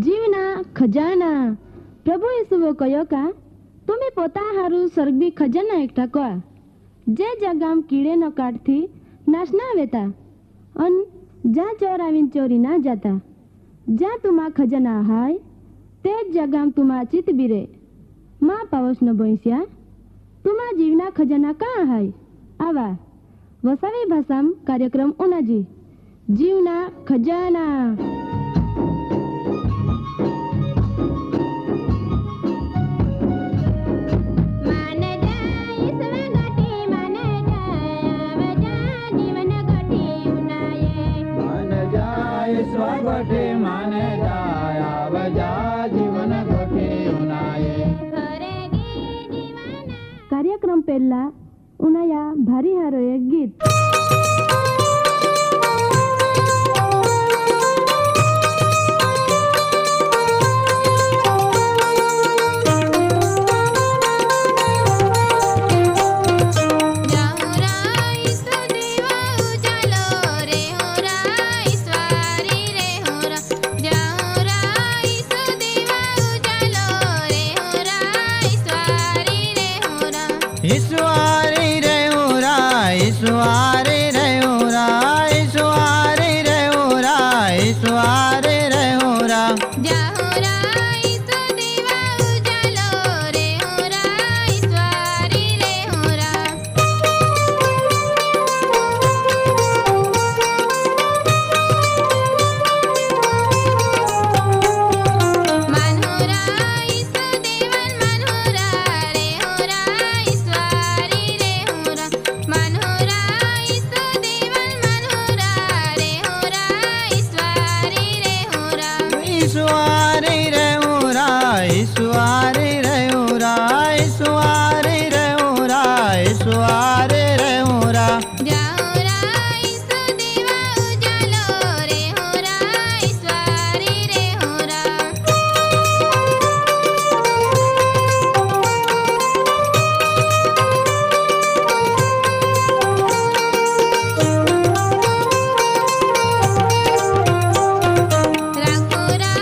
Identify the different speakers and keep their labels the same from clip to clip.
Speaker 1: जीवना खजाना प्रभु यीशुओ कहो का तुम्हें पोता हारू स्वर्गीय खजाना एकठा करा जे जगाम कीड़े न काटती नाश ना वेता अन जा चोर आवीन चोरी ना जाता जा तुमा खजाना हाय ते जगाम तुमा चित बीरे माँ पावस न बोईस्या तुमा जीवना खजाना कहाँ हाय आवा वसावी भाषाम कार्यक्रम उनाजी जीवना खजाना कार्यक्रम पहला उनाया भारी हारो एक गीत
Speaker 2: रघुरा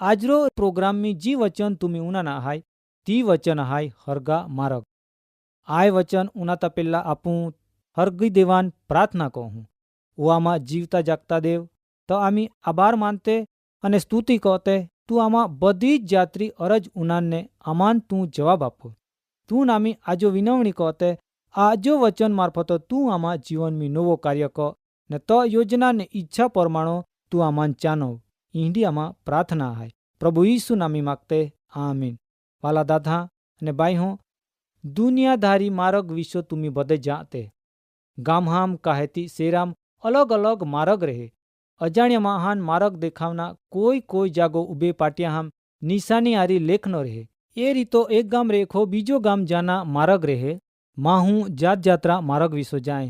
Speaker 2: आजरो प्रोग्राम में जी वचन तुम्ही उन्हाना आहाय ती वचन आहाय हरगा मारग। आय वचन उन्हाता पेला आपूं हरगी देवान प्रार्थना कहूँ। वो जीवता जागता देव तो आमी आभार मानते અને સ્તુતિ કહતે તું આમાં બધી જ જાત્રી અરજ ઉનાનને આમાન તું જવાબ આપો। તું નામી આજો વિનવણી કહતે આજો વચન મારફતો તું આમાં જીવનમી નવો કાર્ય ક ને તો યોજના ને ઈચ્છા પરમાણો તું આમાન ચાનો ઈંડી આમાં પ્રાર્થના હાય પ્રભુ ઈસુ નામી માગતે આમીન। વાલા દાદા અને બાઈ હું દુનિયાધારી માર્ગ વિશે તુમી બધે જાતે ગામહામ કાહેતી શેરામ અલગ અલગ માર્ગ રહે। અજાણ્યા મહાન માર્ગ દેખાવના કોઈ જાગો ઉભે પાટિયા હમ નિશાની આરી લેખ ન રહે। એ રીતો એક ગામ રેખો બીજો ગામ જાના માર્ગ રહે। માહું જાત જાત્રા માર્ગ વિસો જાય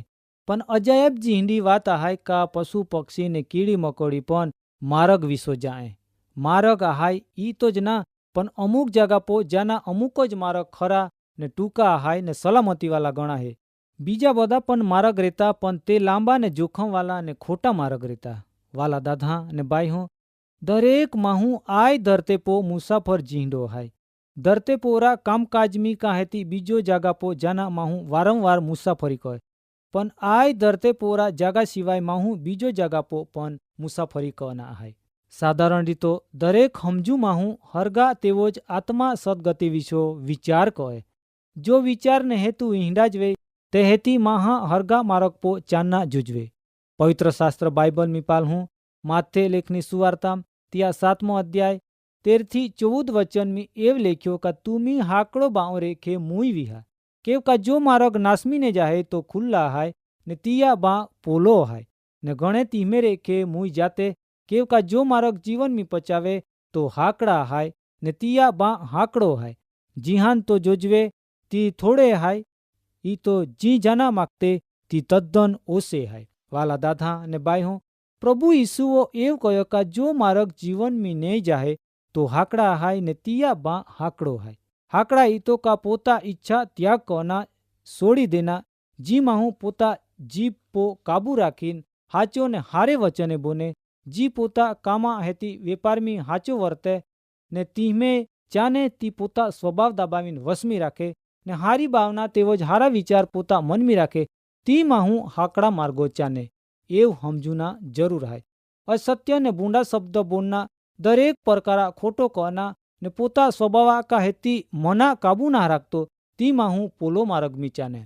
Speaker 2: પણ અજાયબ જી હિન્દી વાત આહાય કા પશુ પક્ષી ને કીડી મકોડી પણ માર્ગ વિસો જાય। માર્ગ આહાય ઈ તો જ ના પણ અમુક જાગા પો જાના અમુક જ માર્ગ ખરા ને ટૂંકા આહાય ને સલામતીવાલા ગણાહે। બીજા બધા પણ માર્ગ રહેતા પણ તે લાંબા ને જોખમવાલા ને ખોટા માર્ગ રહેતા। વાલા દાદા ને બાઈ હું દરેક માહું આય ધરતે પો મુસાફર જીંડો હાય। ધરતે પોરા કામકાજમી કાહેતી બીજો જાગા પો જાના માહું વારંવાર મુસાફરી કહે પણ આય ધરતે પોરા જાગા સિવાય માહું બીજો જાગા પો પણ મુસાફરી કના હાય। સાધારણ રીતો દરેક સમજુ માહું હરગા તેવો જ આત્મા સદગતિ વિશો વિચાર કહે। જો વિચાર ને હેતુ ઈંડા જ વે તે હેતી માહા હરગા મારક પો ચાના જુજવે। પવિત્ર શાસ્ત્ર બાઇબલ મિપાલ હું માથે લેખની સુવાર્તા ત્યાં 7મો અધ્યાય 13-14 વચન में एव लेख्यो का तुमी हाकड़ो बाओ रेखे मुई विहा केव का जो मार्ग नासमी ने जाहे तो खुल्ला हाय ने तिया बा पोलो हाय ने गणे तीमे रेखे मुई जाते केव का जो मार्ग जीवन में पचावे तो हाकड़ा हाय ने तिया बा हाकड़ो हाय। जिहान तो जोजवे ती थोड़े हाय ई तो जी जाना मागते ती तद्दन ओसे हाय। वाला दादा ने बाई हो प्रभु ईसुओ एव कहो का जो मार्ग जीवन में नहीं जाहे तो हाकड़ा हाय ने तिया बा हाकड़ो हाय। हाकड़ा ई तो का पोता इच्छा त्याग करना सोड़ी देना जी माहू पोता जीप पो काबू राखीन हाचो ने हारे वचने बोने जी पोता कामा हेती वेपार में हाचो वर्ते ने तीमे चाने ती पोता स्वभाव दबावीन वसमी राखे ने हारी भावना तेवज हारा विचार पोता मन में राखे ती माहू हाकड़ा मार्गो चाने एव समझूना जरूर है। असत्य ने बूंडा शब्द बोलना दरेक प्रकारा खोटो कहना ने पोता स्वभाव का हेती मना काबू ना राखतो ती माहू पोलो मार्ग में चाने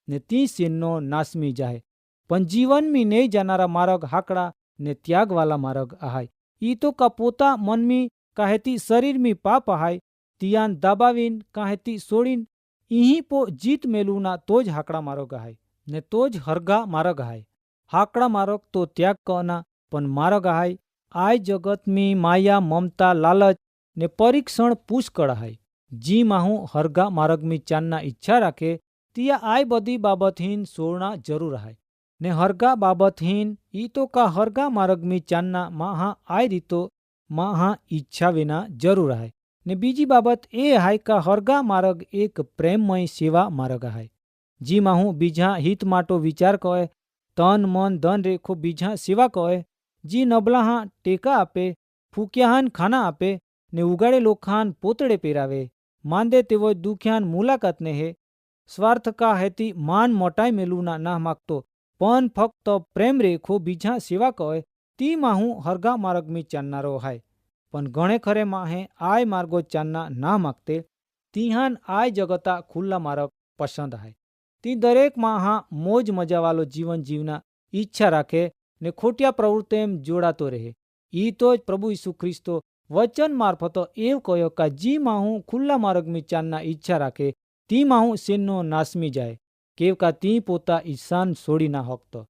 Speaker 2: ने ती सेनो नासमी जाए पण जीवन में नहीं जानारा मार्ग हाकड़ा ने त्याग वाला मार्ग आहाय। ई तो का पोता मन में काहेती शरीर में पाप आहाय तियान दाबावीन काहेती सोड़ीन इही पो जीत मेलूना तोज हाकड़ा मार्ग आहाय ने तोज हरगा मार्ग आहाय। हाकड़ा मार्ग तो त्याग कहना पण मार्ग आहाय आय जगत में माया ममता लालच ने परीक्षण पुष्कळ आहाय। जी माहू हरगा मार्ग में चालना इच्छा राखे तिया आय बधी बाबतहीन सोड़ना जरूर आहाय ने हरगा बाबतहीन ई तो का हरगा मार्ग में चालना माहा आय रीतो माहा इच्छा विना जरूर आहाय ने बीजी बाबत ए आहाय का हरगा मार्ग एक प्रेममय सेवा मार्ग आहाय। जी माहू बीजा हित माटो विचार कहे तन मन धन रेखो बीजा सेवा कहे जी नबलाहा टेका आपे फूक्याहान खाना आपे ने उगाड़े लोखान पोतड़े पेरावे मांदे तेवो दुख्यान मुलाकात ने हे स्वार्थ का हेती मान मोटाई मेलूना ना मागतो पण फक्त प्रेम रेखो बीजा सेवा कहे ती माहू हरगा मार्ग में चालनारो हाय। पण घणे खरे माहे आय मार्गो चालना ना मागते तिहान आय जगता खुल्ला मार्ग पसंद है। ती दरेक माहा मोज मजा वालो जीवन जीवना ઈચ્છા રાખે ને ખોટિયા પ્રવૃત્તિમાં જોડાતો રહે। ઈ તો જ પ્રભુ ઈસુ ખ્રિસ્તો વચન મારફતો એવું કહ્યો કે જી માહુ ખુલ્લા માર્ગમાં ચાલના ઈચ્છા રાખે તી માહુ સેનનો નાસમી જાય કેવ કા તી પોતા ઈશાન છોડી ના હકતો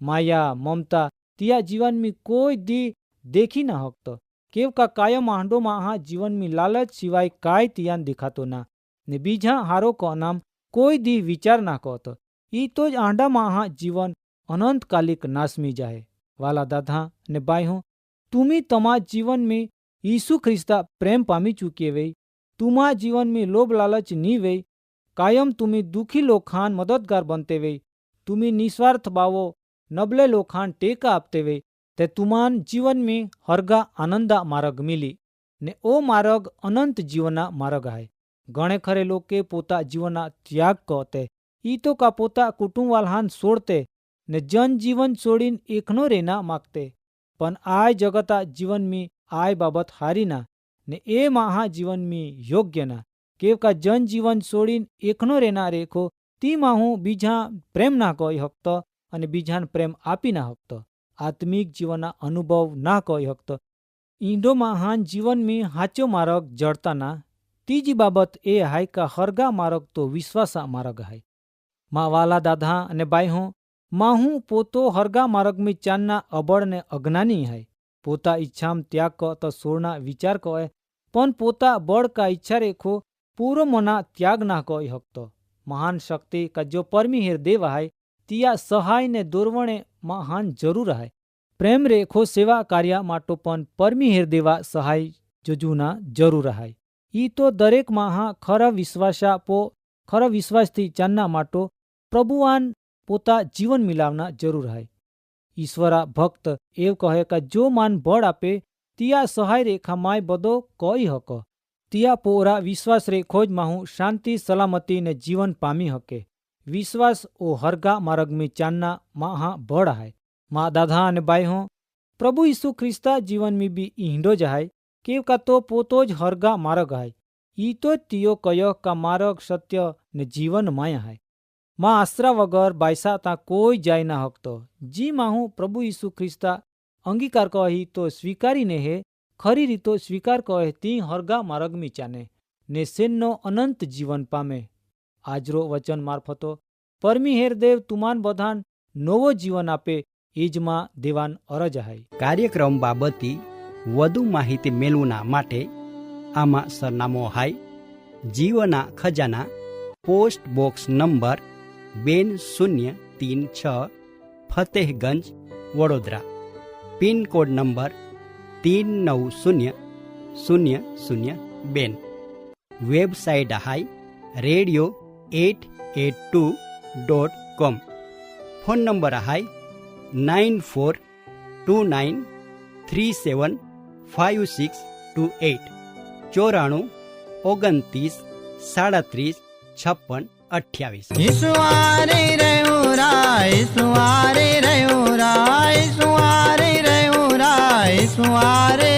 Speaker 2: માયા મમતા तिया जीवन में कोई दी देखी ना हकतो केव का कायम आंडो माहा जीवन में लालच सिवाय काय तियान दिखातो ना ने बीजा हारो को नाम कोई दी विचार ना कहतो ई तो ज आंडा माहा जीवन अनंतकालिक नासमी जाए। वाला दादा ने बाई हूँ तुम्ही तमा जीवन में यीशु ख्रिस्ता प्रेम पामी चुके वे तुमा जीवन में लोभ लालच नी वे कायम तुम्ही दुखी लोखान मददगार बनते वे तुम्ही निस्वार्थ बावो नबले लोखान टेका आपते वे ते तुमान जीवन में हरगा आनंदा मार्ग मिली ને ઓ માર્ग અનંત જીવનના માર્ग आहे. ઘણે ખરે લોકે પોતા જીવનના ત્યાગ કરતે ઈ તો કા પોતા કુટુંબવાલહાન સોડતે ને જનજીવન છોડીને એકનો રેના માગતે. પણ આય જગતા જીવનમી આય બાબત હારીના ને એ મહા જીવનમી યોગ્યના કેવ કા જનજીવન છોડીને એકનો રેના રેખો તીમાં હું બીજા પ્રેમ ના કહી હકતો અને બીજાને પ્રેમ આપી ના હકતો. આત્મિક જીવનના અનુભવ ના કહી હકતો. ઈંડો મહાન જીવનમી હાચો માર્ગ જડતાના. ત્રીજી બાબત એ હાય કા હરગા માર્ગ તો વિશ્વાસા માર્ગ હાય. મા વાલા દાદા અને બાઈ માં હું પોતો હરગા માર્ગમી ચાંદના અબળ ને અજ્ઞાની હાય. પોતા ઈચ્છામ ત્યાગ ક તો સોળના વિચાર કહે પણ પોતા બળ કા ઈચ્છા રેખો પૂરો મના ત્યાગ ના કહી હકતો. મહાન શક્તિ કા જો પરમી હેર દેવ હાય તિયા સહાય ને દોરવણે મહાન જરૂર હાય. પ્રેમ રેખો સેવા કાર્ય માટો પણ પરમી હેર દેવા સહાય જજુના જરૂર હાય. ઈ તો દરેક મહા ખરા વિશ્વાસથી ચાંદના માટો પ્રભુવાન પોતા જીવન મિલાવના જરૂર હાય. ઈશ્વરા ભક્ત એવ કહે કે જો માન બળ આપે તિયા સહાય રેખા માય બધો કહી હક તિયા પોરા વિશ્વાસ રેખો જ માહું શાંતિ સલામતી ને જીવન પામી હકે. વિશ્વાસ ઓ હરગા માર્ગમી ચાંદના મહા બળ હાય. મા દાદા અને બાઈ પ્રભુ ઈસુ ખ્રિસ્તા જીવનમી બી ઈંડો જ હાય કેવ કા તો પોતો જ હરગા માર્ગ હાય. ઈ તો તિયો કયો કા માર્ગ સત્ય ને જીવન માયા હાય. માં આશરા વગર બાયસા તા કોઈ જાય ના હકતો. જી માહું પ્રભુ ઈસુ ખ્રિસ્તા અંગીકાર કહી તો સ્વીકારીને હે ખરી રીતો સ્વીકાર કહે તી હરગા માર્ગમી ચાને ને સેનનો અનંત જીવન પામે. આજરો વચન મારફતો પરમી હેરદેવ તુમાન બધાન નવો જીવન આપે ઈજમાં દેવાન અરજ હાય.
Speaker 3: કાર્યક્રમ બાબતે વધુ માહિતી મેળવના માટે આમાં સરનામો હાય જીવના ખજાના post box number 2036 Fatehganj Vadodara pin code number 390002. Website હાય radio882.com. ફોન નંબર હાય 9429375628 94 29 37 36 56.
Speaker 4: ઈશ્વરે રહ્યો રાય ઈશ્વરે રહ્યો રાય ઈશ્વરે રહ્યો રાય ઈશ્વરે